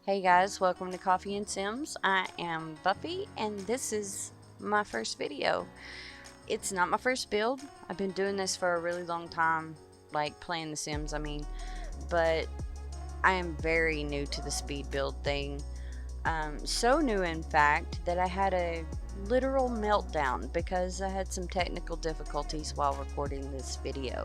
Hey guys, welcome to Coffee and Sims. I am Buffy and this is my first video. It's not my first build. I've been doing this for a really long time, like playing The Sims, but I am very new to the speed build thing. So new in fact that I had a literal meltdown because I had some technical difficulties while recording this video.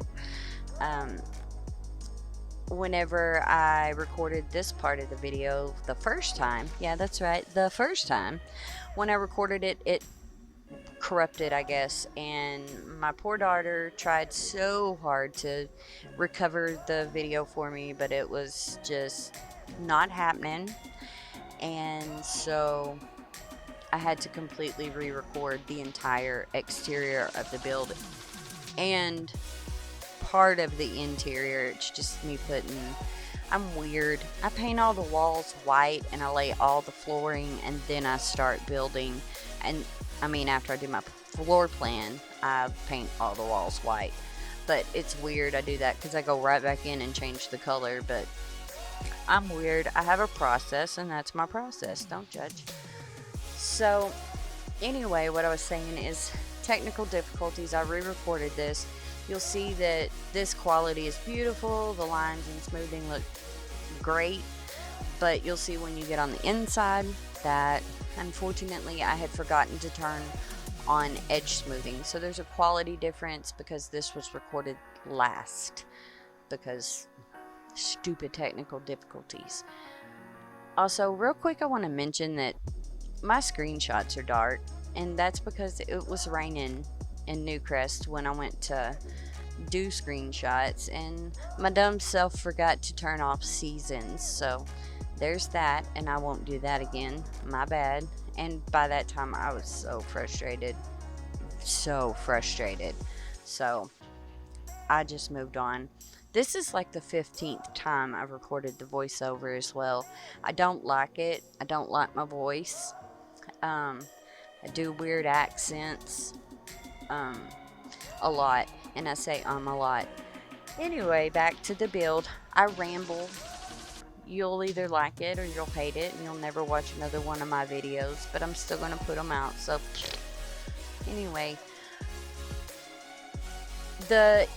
Whenever I recorded this part of the video the first time, yeah, that's right, the first time, when I recorded it, it corrupted, I guess, and my poor daughter tried so hard to recover the video for me, but it was just not happening, and so I had to completely re-record the entire exterior of the build and part of the interior. It's just me I'm weird. I paint all the walls white and I lay all the flooring and then I start building. And after I do my floor plan, I paint all the walls white. But it's weird I do that because I go right back in and change the color. But I'm weird. I have a process and that's my process. Don't judge. So anyway, what I was saying is technical difficulties. I re-recorded this. You'll see that this quality is beautiful. The lines and smoothing look great. But you'll see when you get on the inside that unfortunately I had forgotten to turn on edge smoothing. So there's a quality difference because this was recorded last. Because stupid technical difficulties. Also, real quick, I want to mention that my screenshots are dark. And that's because it was raining in Newcrest when I went to do screenshots and my dumb self forgot to turn off seasons, so there's that, and I won't do that again, my bad. And by that time I was so frustrated, so I just moved on. This is like the 15th time I've recorded the voiceover as well. I don't like it. I don't like my voice. I do weird accents a lot, and I say a lot. Anyway, back to the build. I ramble. You'll either like it or you'll hate it and you'll never watch another one of my videos, but I'm still gonna put them out. So anyway, the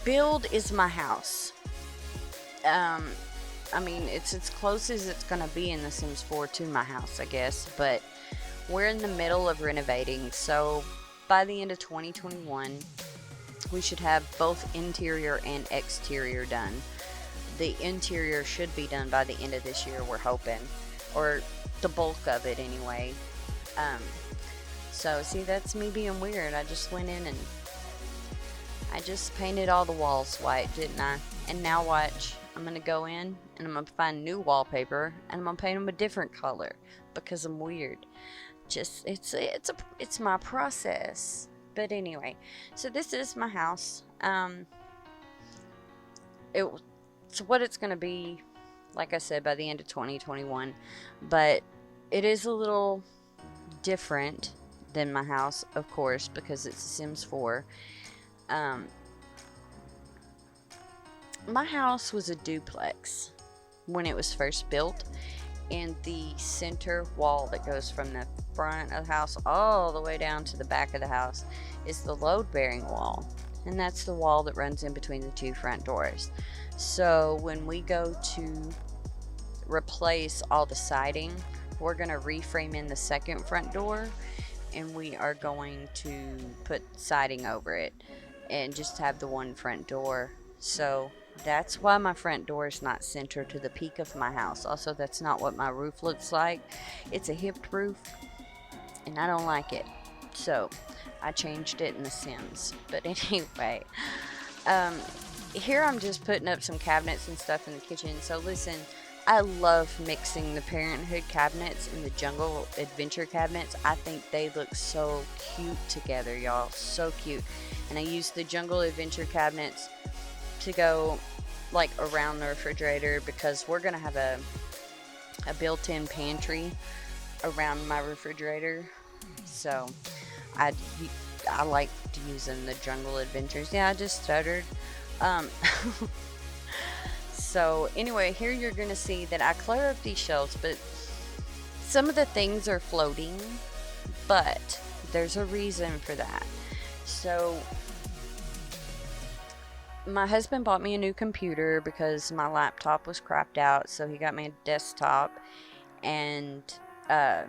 build is my house. It's as close as it's gonna be in The Sims 4 to my house, I guess, but we're in the middle of renovating, so by the end of 2021, we should have both interior and exterior done. The interior should be done by the end of this year, we're hoping, or the bulk of it anyway. So see, that's me being weird. I just went in and I just painted all the walls white, didn't I? And now watch, I'm gonna go in and I'm gonna find new wallpaper and I'm gonna paint them a different color because I'm weird. Just it's my process. But anyway, so this is my house. It's what it's gonna be, like I said, by the end of 2021, but it is a little different than my house, of course, because it's Sims 4. My house was a duplex when it was first built, and the center wall that goes from the front of the house all the way down to the back of the house is the load-bearing wall, and that's the wall that runs in between the two front doors. So when we go to replace all the siding, we're going to reframe in the second front door and we are going to put siding over it and just have the one front door. So that's why my front door is not centered to the peak of my house. Also, that's not what my roof looks like. It's a hipped roof and I don't like it, so I changed it in The Sims. But anyway, here I'm just putting up some cabinets and stuff in the kitchen. So listen, I love mixing the Parenthood cabinets and the Jungle Adventure cabinets. I think they look so cute together, y'all, so cute. And I use the Jungle Adventure cabinets to go like around the refrigerator because we're gonna have a built-in pantry around my refrigerator, so I like using the Jungle Adventures. Yeah, I just stuttered. So anyway, here you're going to see that I clear up these shelves, but some of the things are floating, but there's a reason for that. So my husband bought me a new computer because my laptop was crapped out, so he got me a desktop. And I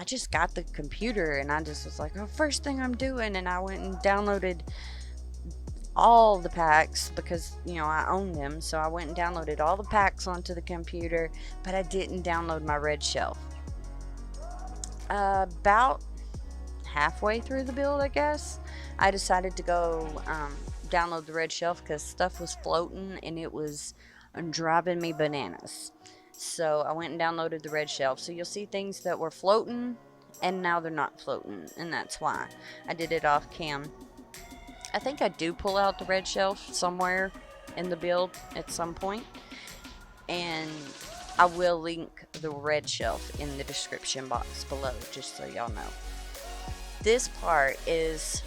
just got the computer, and I just was like, oh, first thing I'm doing, and I went and downloaded all the packs because, you know, I own them. So I went and downloaded all the packs onto the computer, but I didn't download my red shelf. About halfway through the build, I guess, I decided to go download the red shelf because stuff was floating and it was driving me bananas. So I went and downloaded the red shelf. So you'll see things that were floating and now they're not floating, and that's why I did it off cam. I think I do pull out the red shelf somewhere in the build at some point, and I will link the red shelf in the description box below, just so y'all know. This part is,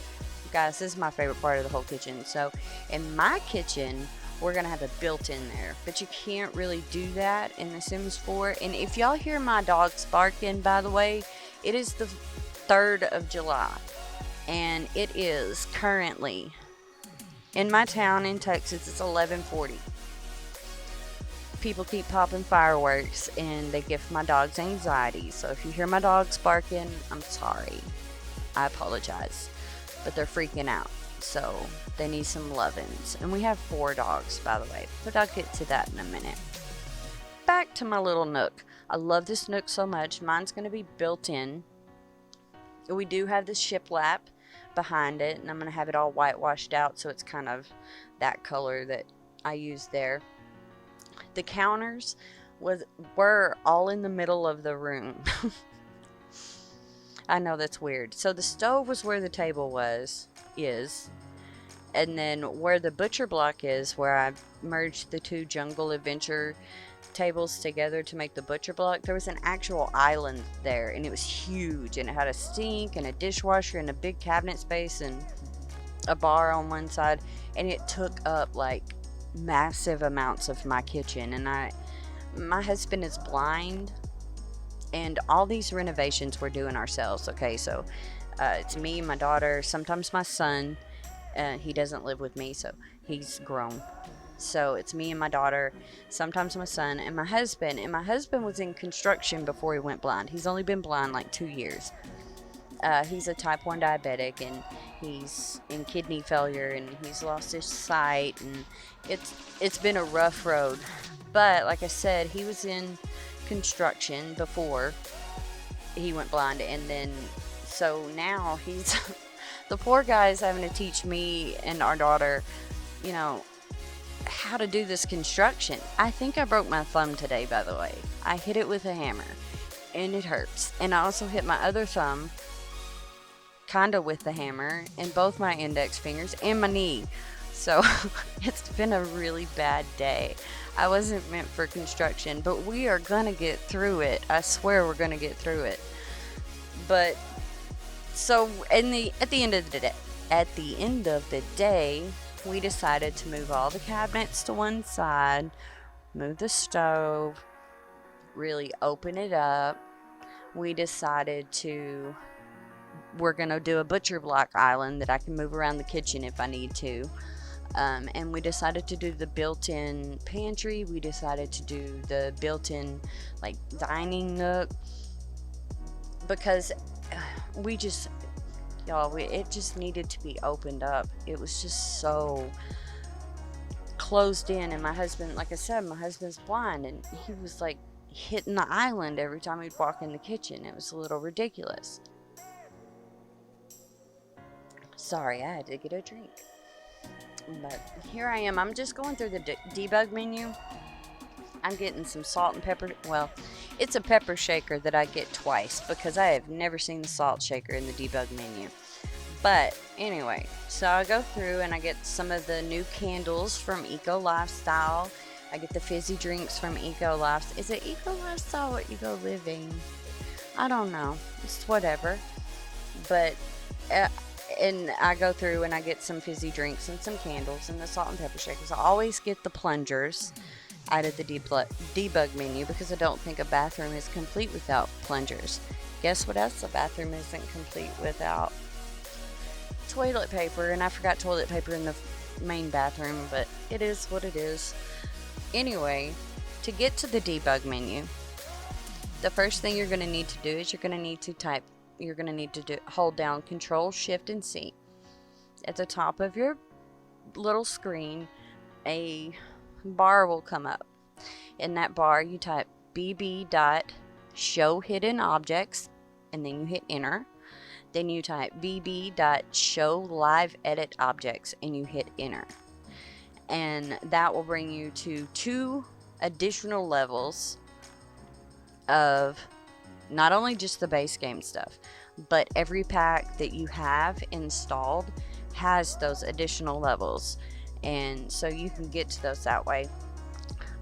guys, this is my favorite part of the whole kitchen. So in my kitchen, we're gonna have a built-in there, but you can't really do that in The Sims 4. And if y'all hear my dogs barking, by the way, it is the 3rd of July, and it is currently in my town in Texas. It's 11:40. People keep popping fireworks and they give my dogs anxiety. So if you hear my dogs barking, I'm sorry. I apologize. But they're freaking out. So they need some lovin's. And we have 4 dogs, by the way. But I'll get to that in a minute. Back to my little nook. I love this nook so much. Mine's going to be built in. We do have this shiplap behind it. And I'm going to have it all whitewashed out. So it's kind of that color that I used there. The counters were all in the middle of the room. I know that's weird. So the stove was where the table is, and then where the butcher block is, where I merged the 2 Jungle Adventure tables together to make the butcher block, there was an actual island there, and it was huge, and it had a sink and a dishwasher and a big cabinet space and a bar on one side, and it took up like massive amounts of my kitchen. And my husband is blind, and all these renovations we're doing ourselves. Okay, so it's me, my daughter, sometimes my son. He doesn't live with me, so he's grown. So it's me and my daughter, sometimes my son, and my husband. And my husband was in construction before he went blind. He's only been blind like 2 years. He's a type 1 diabetic, and he's in kidney failure, and he's lost his sight, and it's been a rough road. But like I said, he was in construction before he went blind, and then so now he's the poor guy's having to teach me and our daughter, you know, how to do this construction. I think I broke my thumb today, by the way. I hit it with a hammer and it hurts, and I also hit my other thumb kinda with the hammer, and both my index fingers and my knee. So it's been a really bad day. I wasn't meant for construction, but we are gonna get through it. I swear we're gonna get through it. But so at the end of the day, we decided to move all the cabinets to one side, move the stove, really open it up. We decided we're gonna do a butcher block island that I can move around the kitchen if I need to. And we decided to do the built-in pantry. We decided to do the built-in like dining nook, because it just needed to be opened up. It was just so closed in, and my husband, like I said, my husband's blind, and he was like hitting the island every time he'd walk in the kitchen. It was a little ridiculous. Sorry, I had to get a drink. But here I am. I'm just going through the debug menu. I'm getting some salt and pepper. Well, it's a pepper shaker that I get twice because I have never seen the salt shaker in the debug menu. But anyway, so I go through and I get some of the new candles from Eco Lifestyle. I get the fizzy drinks from Eco Lifestyle. Is it Eco Lifestyle or Eco Living? I don't know. It's whatever. But And I go through and I get some fizzy drinks and some candles and the salt and pepper shakers. I always get the plungers out of the debug menu because I don't think a bathroom is complete without plungers. Guess what else? A bathroom isn't complete without toilet paper, and I forgot toilet paper in the main bathroom, but it is what it is. Anyway, to get to the debug menu, the first thing you're going to need to do is you're going to need to hold down Control, Shift, and C. At the top of your little screen, a bar will come up. In that bar, you type bb.showhiddenobjects, and then you hit enter. Then you type bb.showliveeditobjects, and you hit enter. And that will bring you to 2 additional levels of not only just the base game stuff, but every pack that you have installed has those additional levels, and so you can get to those that way.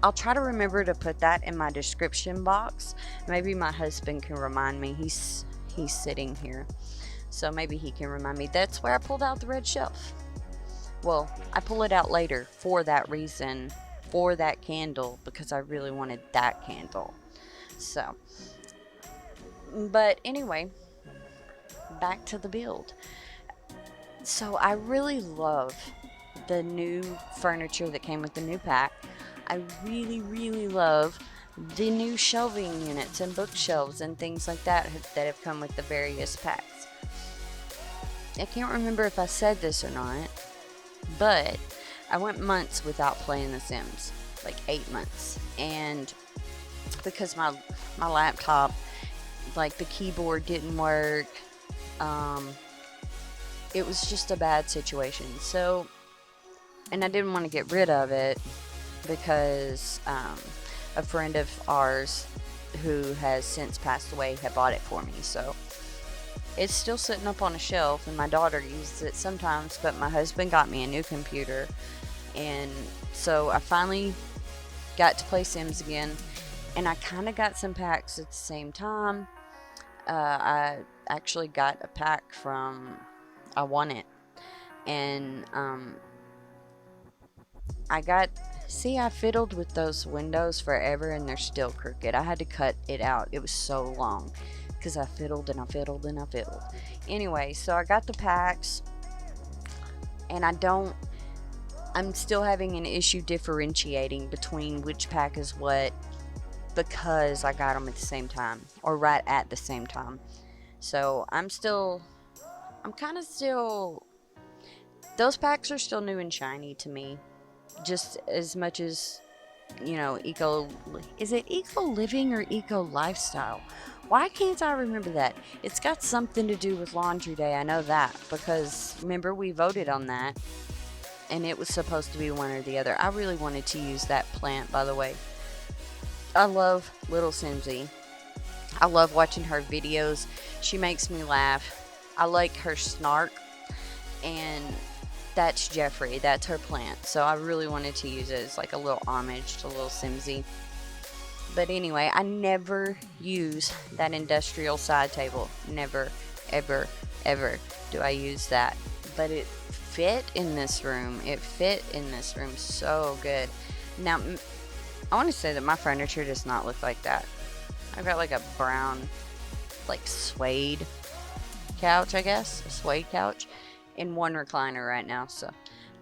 I'll try to remember to put that in my description box. Maybe my husband can remind me. He's sitting here, so maybe he can remind me. That's where I pulled out the red shelf. Well, I pull it out later for that reason, for that candle, because I really wanted that candle. So, but anyway, back to the build. So I really love the new furniture that came with the new pack. I really love the new shelving units and bookshelves and things like that have come with the various packs. I can't remember if I said this or not, but I went months without playing The Sims, like 8 months, and because my laptop, like the keyboard didn't work, it was just a bad situation. So, and I didn't want to get rid of it because a friend of ours who has since passed away had bought it for me. So it's still sitting up on a shelf, and my daughter uses it sometimes, but my husband got me a new computer, and so I finally got to play Sims again. And I kind of got some packs at the same time. I actually got a pack from I Won It, and I fiddled with those windows forever, and they're still crooked. I had to cut it out. It was so long because I fiddled and I fiddled and I fiddled. Anyway, so I got the packs, and I'm still having an issue differentiating between which pack is what, because I got them at the same time, or right at the same time. So I'm kind of still, those packs are still new and shiny to me, just as much as, is it eco living or eco lifestyle? Why can't I remember that? It's got something to do with laundry day, I know that, because remember we voted on that, and it was supposed to be one or the other. I really wanted to use that plant, by the way. I love little Simsy. I love watching her videos. She makes me laugh. I like her snark. And that's Jeffrey. That's her plant. So I really wanted to use it as like a little homage to little Simsy. But anyway, I never use that industrial side table. Never, ever, ever do I use that. But it fit in this room. It fit in this room so good. Now, I want to say that my furniture does not look like that. I've got like a brown, like suede couch, I guess. A suede couch. In one recliner right now. So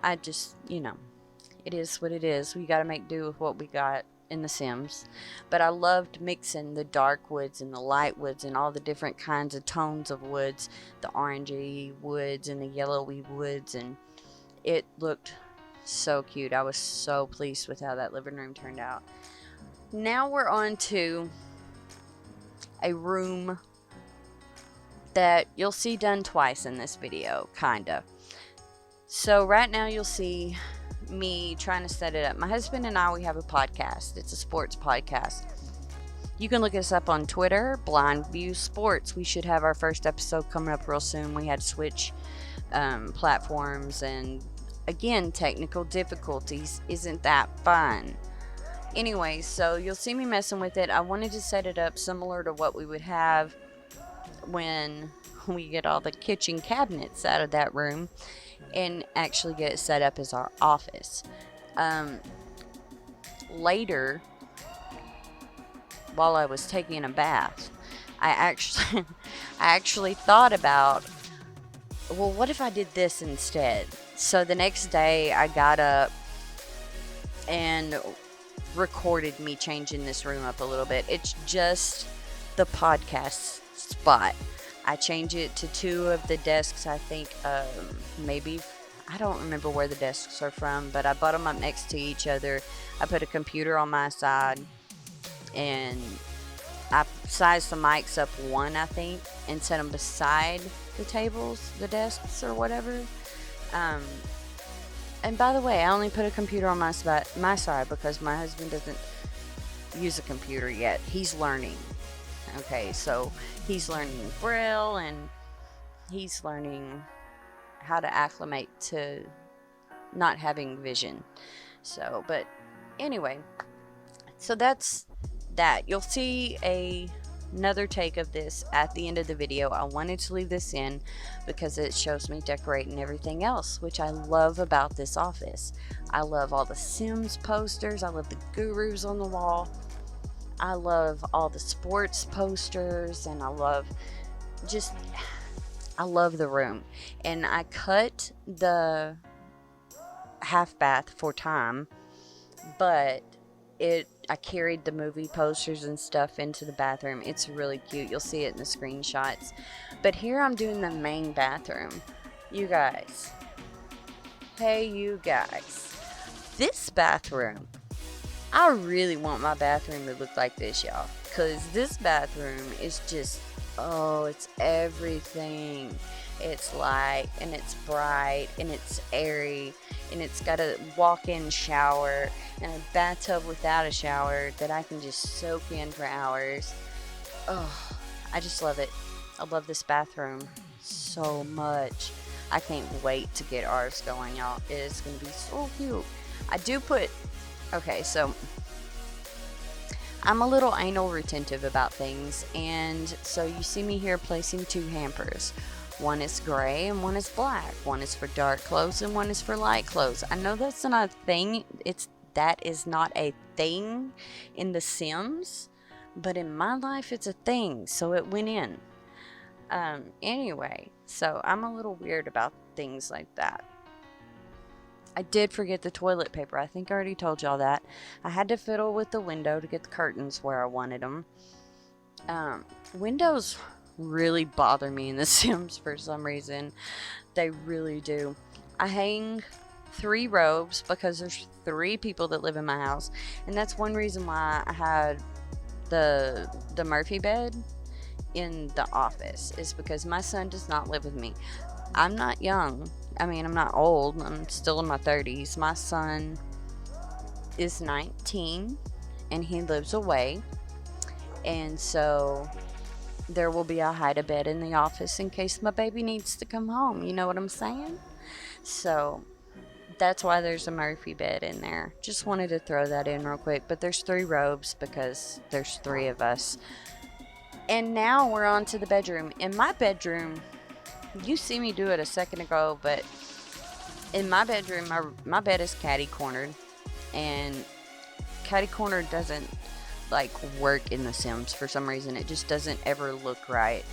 I just, it is what it is. We got to make do with what we got in The Sims. But I loved mixing the dark woods and the light woods and all the different kinds of tones of woods. The orangey woods and the yellowy woods. And it looked so cute. I was so pleased with how that living room turned out. Now we're on to a room that you'll see done twice in this video, kinda. So right now you'll see me trying to set it up. My husband and I, we have a podcast. It's a sports podcast. You can look us up on Twitter, Blind View Sports. We should have our first episode coming up real soon. We had to switch platforms, and again, technical difficulties. Isn't that fun? Anyway, so you'll see me messing with it. I wanted to set it up similar to what we would have when we get all the kitchen cabinets out of that room and actually get it set up as our office. Later, while I was taking a bath, I actually thought about, well, what if I did this instead? So the next day I got up and recorded me changing this room up a little bit. It's just the podcast spot. I change it to 2 of the desks. I think maybe, I don't remember where the desks are from, but I bought them up next to each other. I put a computer on my side, and I sized the mics up 1, I think, and set them beside the tables, the desks, or whatever. And by the way, I only put a computer on my side because my husband doesn't use a computer yet. He's learning. Okay, so he's learning Braille, and he's learning how to acclimate to not having vision. So, but anyway, so that's that. You'll see another take of this at the end of the video. I wanted to leave this in because it shows me decorating everything else, which I love about this office. I love all the Sims posters. I love the gurus on the wall. I love all the sports posters, and I love the room. And I cut the half bath for time, but I carried the movie posters and stuff into the bathroom. It's really cute. You'll see it in the screenshots. But here I'm doing the main bathroom. You guys. Hey, you guys. This bathroom, I really want my bathroom to look like this, y'all. Because this bathroom is just, oh, it's everything. It's light, and it's bright, and it's airy, and it's got a walk-in shower and a bathtub without a shower that I can just soak in for hours. Oh, I just love it. I love this bathroom so much. I can't wait to get ours going, y'all. It is going to be so cute. I do put, okay, so I'm a little anal retentive about things, and so you see me here placing 2 hampers. One is gray and one is black. One is for dark clothes and one is for light clothes. I know that's not a thing. That is not a thing in The Sims, but in my life it's a thing, so it went in. Anyway, so I'm a little weird about things like that. I did forget the toilet paper. I think I already told y'all that. I had to fiddle with the window to get the curtains where I wanted them. Windows really bother me in The Sims for some reason. They really do. I hang 3 robes because there's 3 people that live in my house, and that's one reason why I had the Murphy bed in the office, is because my son does not live with me. I'm not young. I mean, I'm not old. I'm still in my 30s. My son is 19 and he lives away, and so there will be a hide-a-bed in the office in case my baby needs to come home. You know what I'm saying? So that's why there's a Murphy bed in there. Just wanted to throw that in real quick. But there's 3 robes because there's 3 of us. And now we're on to the bedroom. In my bedroom, you see me do it a second ago, but in my bedroom, my bed is catty-cornered. And catty-cornered doesn't like work in The Sims for some reason. It just doesn't ever look right.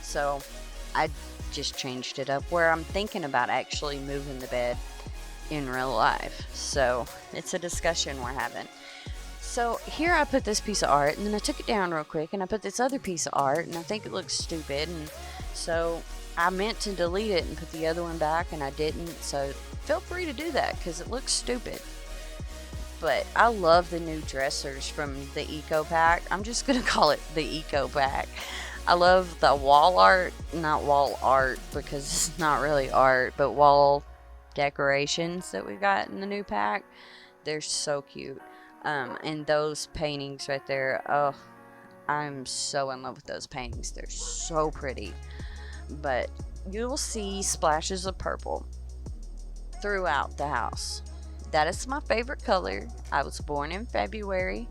So I just changed it up where I'm thinking about actually moving the bed in real life. So it's a discussion we're having. So here I put this piece of art, and then I took it down real quick, and I put this other piece of art, and I think it looks stupid, and so I meant to delete it and put the other one back, and I didn't. So feel free to do that because it looks stupid. But I love the new dressers from the Eco Pack. I'm just going to call it the Eco Pack. I love the wall art, not wall art because it's not really art, but wall decorations that we got in the new pack. They're so cute. And those paintings right there, oh, I'm so in love with those paintings. They're so pretty. But you'll see splashes of purple throughout the house. That is my favorite color. I was born in February.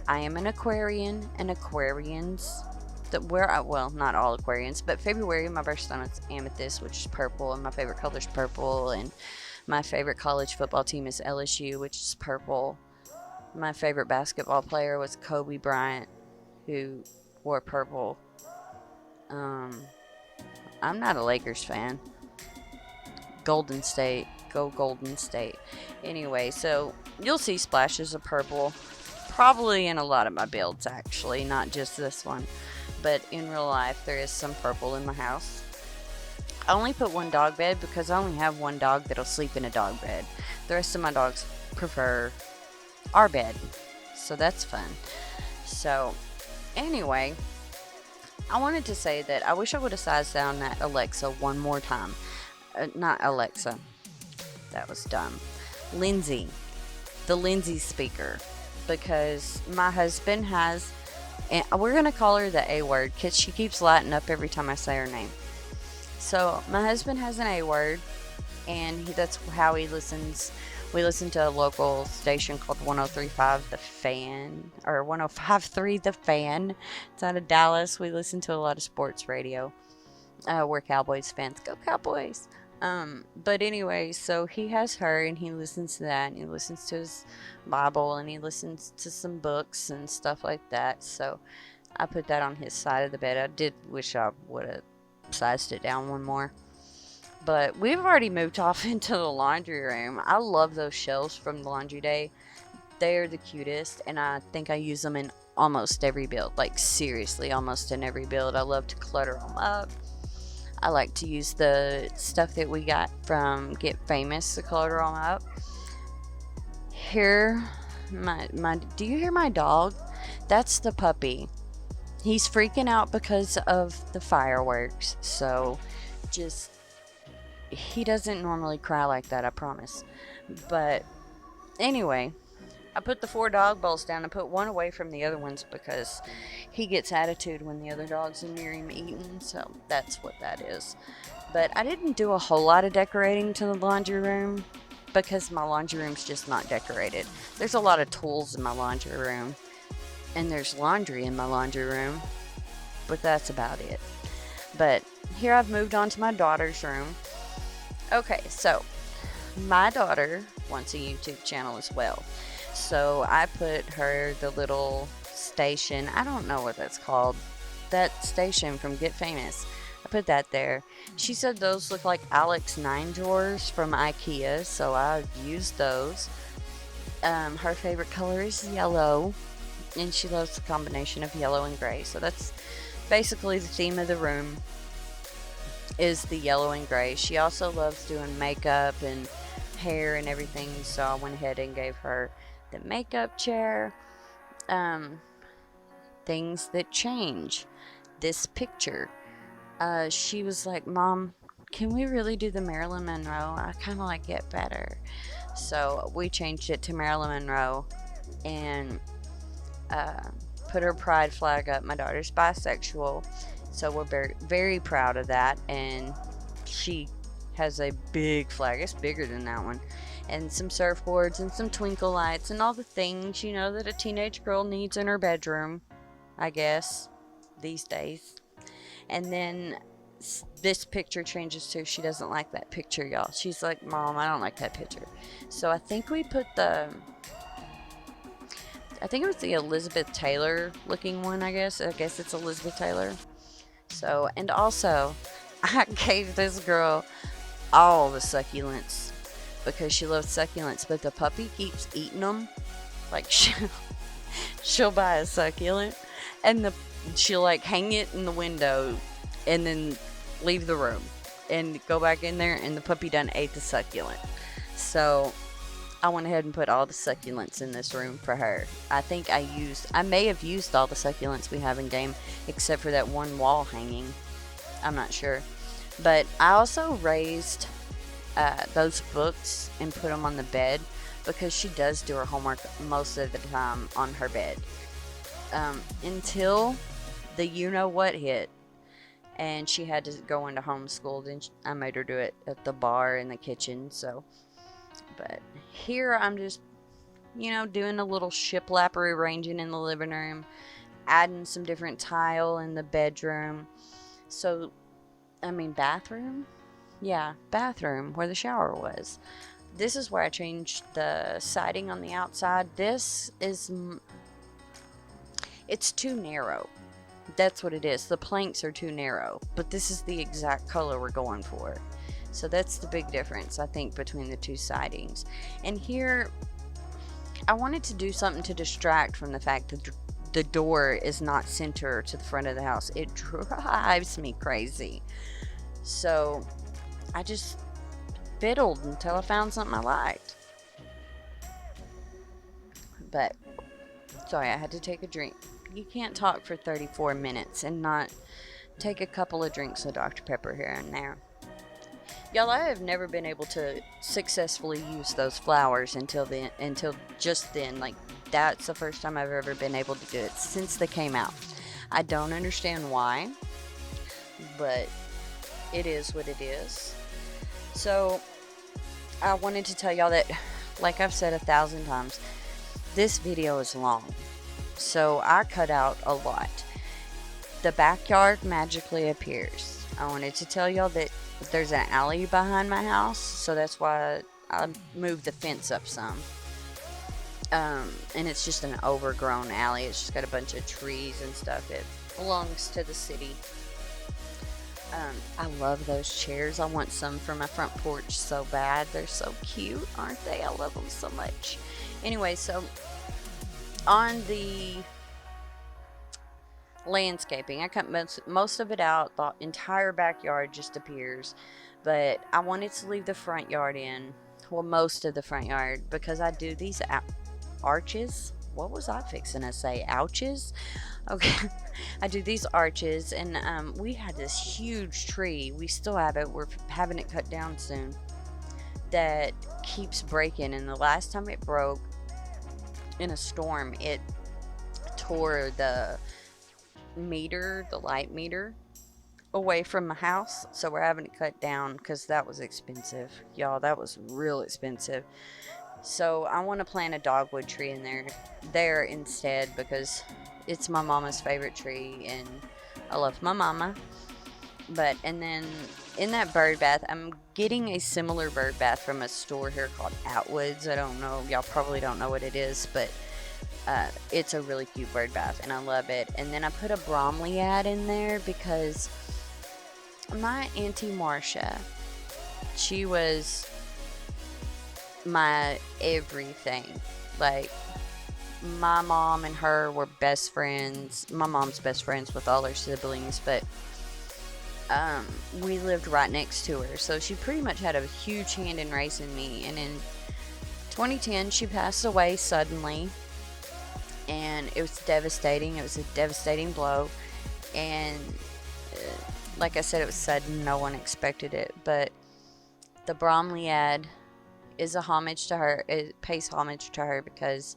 I am an Aquarian, and Aquarians well, not all Aquarians, but February, my birthstone is amethyst, which is purple, and my favorite color is purple, and my favorite college football team is LSU, which is purple. My favorite basketball player was Kobe Bryant, who wore purple. I'm not a Lakers fan. Golden State. Go Golden State. Anyway, so you'll see splashes of purple. Probably in a lot of my builds, actually. Not just this one. But in real life, there is some purple in my house. I only put one dog bed because I only have one dog that'll sleep in a dog bed. The rest of my dogs prefer our bed. So that's fun. So, anyway, I wanted to say that I wish I would have sized down that Alexa one more time. Not Alexa. That was dumb. Lindsay. The Lindsay speaker. Because my husband has, and we're going to call her the A word because she keeps lighting up every time I say her name. So, my husband has an A word, and that's how he listens. We listen to a local station called 103.5 The Fan, or 105.3 The Fan. It's out of Dallas. We listen to a lot of sports radio. We're Cowboys fans. Go Cowboys! But anyway, so he has her, and he listens to that, and he listens to his Bible, and he listens to some books and stuff like that. So I put that on his side of the bed. I did wish I would have sized it down one more. But we've already moved off into the laundry room. I love those shelves from the laundry day. They're the cutest, and I think I use them in almost every build. Like, seriously, almost in every build. I love to clutter them up. I like to use the stuff that we got from Get Famous to clutter them up. Here, do you hear my dog? That's the puppy. He's freaking out because of the fireworks. So, he doesn't normally cry like that, I promise. But anyway, I put the 4 dog bowls down. I put one away from the other ones because he gets attitude when the other dogs are near him eating. So that's what that is. But I didn't do a whole lot of decorating to the laundry room because my laundry room's just not decorated. There's a lot of tools in my laundry room, and there's laundry in my laundry room, but that's about it. But here I've moved on to my daughter's room. Okay, so my daughter wants a YouTube channel as well. So I put her the little station. I don't know what that's called. That station from Get Famous. I put that there. She said those look like Alex 9 drawers from IKEA, so I used those. Her favorite color is yellow, and she loves the combination of yellow and gray. So that's basically the theme of the room, is the yellow and gray. She also loves doing makeup and hair and everything, so I went ahead and gave her the makeup chair. Things that change. This picture. She was like, Mom, can we really do the Marilyn Monroe? I kind of like it better. So we changed it to Marilyn Monroe and put her pride flag up. My daughter's bisexual, so we're very, very proud of that. And she has a big flag. It's bigger than that one. And some surfboards and some twinkle lights and all the things, you know, that a teenage girl needs in her bedroom, I guess, these days. And then this picture changes to, she doesn't like that picture, y'all. She's like, Mom, I don't like that picture. So I think we put I think it was the Elizabeth Taylor looking one, I guess. I guess it's Elizabeth Taylor. So, and also, I gave this girl all the succulents because she loves succulents, but the puppy keeps eating them. Like, she'll buy a succulent and she'll like hang it in the window and then leave the room and go back in there, and the puppy done ate the succulent. So I went ahead and put all the succulents in this room for her. I think I may have used all the succulents we have in game except for that one wall hanging. I'm not sure. But I also raised those books and put them on the bed because she does do her homework most of the time on her bed. Until the you-know-what hit, and she had to go into homeschool, then I made her do it at the bar in the kitchen, so. But here I'm just, doing a little shiplap rearranging in the living room. adding some different tile in the bedroom. So, I mean, bathroom? Yeah, bathroom where the shower was. This is where I changed the siding on the outside. This is, it's too narrow. That's what it is. The planks are too narrow, but this is the exact color we're going for. So that's the big difference, I think, between the two sidings. And here, I wanted to do something to distract from the fact that the door is not center to the front of the house. It drives me crazy. So I just fiddled until I found something I liked. But, sorry, I had to take a drink. You can't talk for 34 minutes and not take a couple of drinks of Dr. Pepper here and there. Y'all, I have never been able to successfully use those flowers until just then. Like, that's the first time I've ever been able to do it since they came out. I don't understand why, but it is what it is. So, I wanted to tell y'all that, like I've said 1,000 times, this video is long. So I cut out a lot. The backyard magically appears. I wanted to tell y'all that there's an alley behind my house, so that's why I moved the fence up some. And it's just an overgrown alley. It's just got a bunch of trees and stuff. It belongs to the city. I love those chairs. I want some for my front porch so bad. They're so cute, aren't they? I love them so much. Anyway, so on the landscaping, I cut most of it out. The entire backyard just appears, but I wanted to leave the front yard in. Well, most of the front yard, because I do these arches. What was I fixing to say? Ouches? Okay. I do these arches, and we had this huge tree. We still have it. We're having it cut down soon. That keeps breaking, and the last time it broke in a storm, it tore the meter, the light meter, away from my house. So we're having it cut down because that was expensive. Y'all, that was real expensive. So I want to plant a dogwood tree in there instead, because it's my mama's favorite tree and I love my mama. And then in that bird bath, I'm getting a similar bird bath from a store here called Outwoods. I don't know, y'all probably don't know what it is, but it's a really cute bird bath and I love it. And then I put a bromeliad in there because my Auntie Marcia, she was my everything. Like, my mom and her were best friends. My mom's best friends with all her siblings, but we lived right next to her, so she pretty much had a huge hand in raising me. And in 2010 she passed away suddenly, and it was devastating. It was a devastating blow, and like I said, it was sudden. No one expected it. But the bromeliad is a homage to her. It pays homage to her because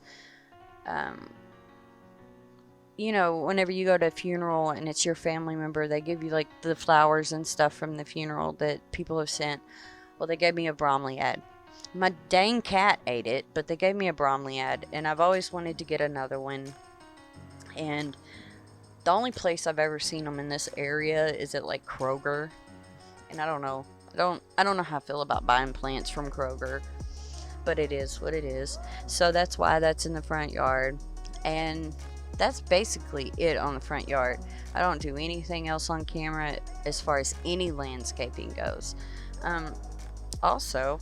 you know, whenever you go to a funeral and it's your family member, they give you like the flowers and stuff from the funeral that people have sent. Well, they gave me a bromeliad. My dang cat ate it, but they gave me a bromeliad, and I've always wanted to get another one. And the only place I've ever seen them in this area is at like Kroger, and I don't know. I don't know how I feel about buying plants from Kroger, but it is what it is. So that's why that's in the front yard, and that's basically it on the front yard. I don't do anything else on camera as far as any landscaping goes. Also,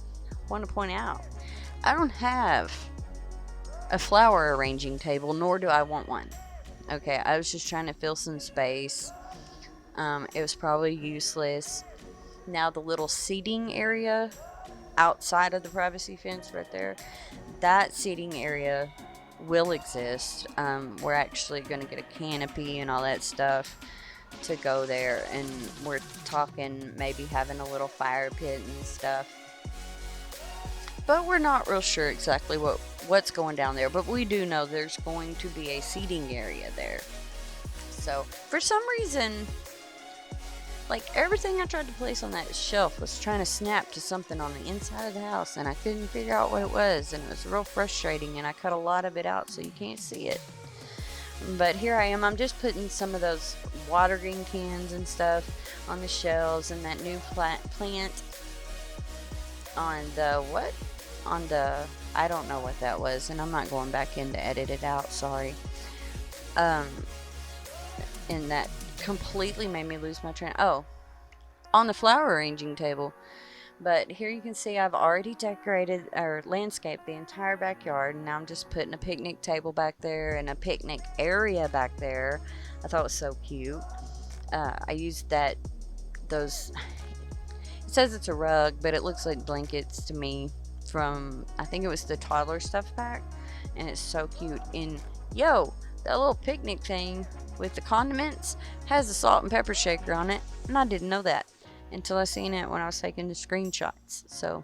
want to point out, I don't have a flower arranging table, nor do I want one. Okay, I was just trying to fill some space. It was probably useless. Now the little seating area outside of the privacy fence right there, that seating area will exist. We're actually going to get a canopy and all that stuff to go there, and we're talking maybe having a little fire pit and stuff, but we're not real sure exactly what's going down there. But we do know there's going to be a seating area there. So for some reason, like, everything I tried to place on that shelf was trying to snap to something on the inside of the house, and I couldn't figure out what it was, and it was real frustrating, and I cut a lot of it out so you can't see it. But here I am. I'm just putting some of those watering cans and stuff on the shelves, and that new plant on the what? On the, I don't know what that was, and I'm not going back in to edit it out. Sorry. And that completely made me lose my train. Oh, on the flower arranging table. But here you can see I've already decorated or landscaped the entire backyard, and now I'm just putting a picnic table back there and a picnic area back there. I thought it was so cute. I used those, it says it's a rug, but it looks like blankets to me from, I think it was the toddler stuff pack, and it's so cute. And yo, that little picnic thing with the condiments has a salt and pepper shaker on it, and I didn't know that until I seen it when I was taking the screenshots. So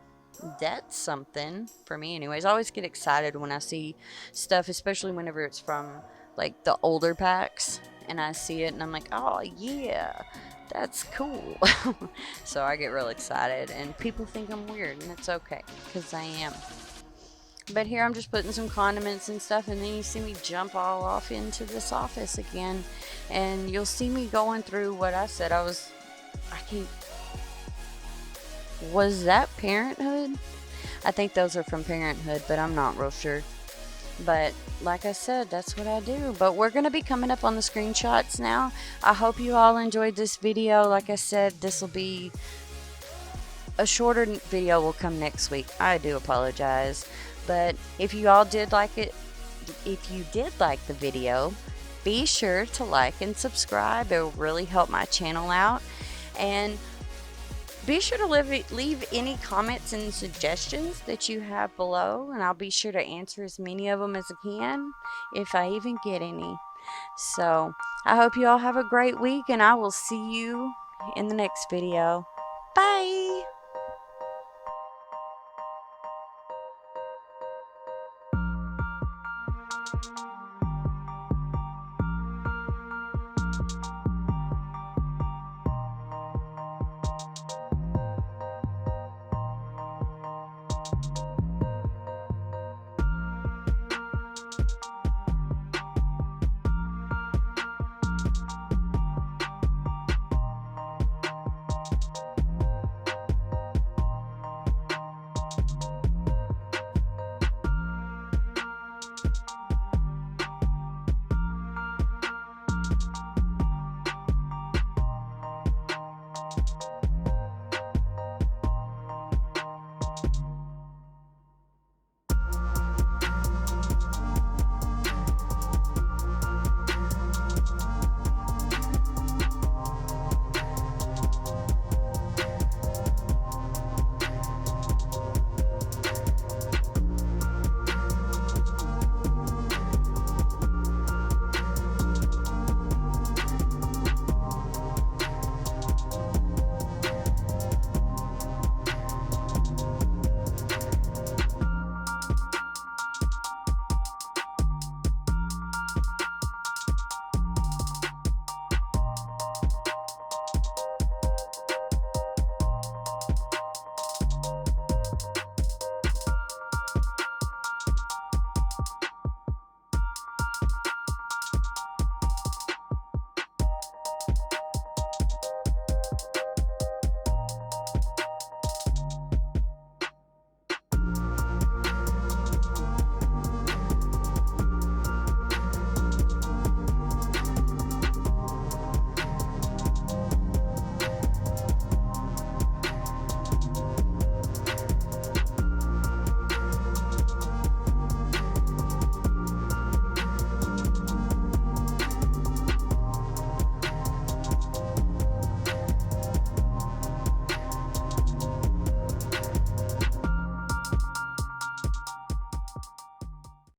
that's something for me anyways. I always get excited when I see stuff, especially whenever it's from like the older packs and I see it and I'm like, oh yeah, that's cool. So I get real excited, and people think I'm weird, and it's okay because I am. But here I'm just putting some condiments and stuff, and then you see me jump all off into this office again, and you'll see me going through what I said. I can't. Was that Parenthood? I think those are from Parenthood, but I'm not real sure. But like I said, that's what I do. But we're going to be coming up on the screenshots now. I hope you all enjoyed this video. Like I said, this will be a shorter video, will come next week. I do apologize. But if you all did like it, if you did like the video, be sure to like and subscribe. It will really help my channel out. And be sure to leave any comments and suggestions that you have below, and I'll be sure to answer as many of them as I can, if I even get any. So, I hope you all have a great week, and I will see you in the next video. Bye!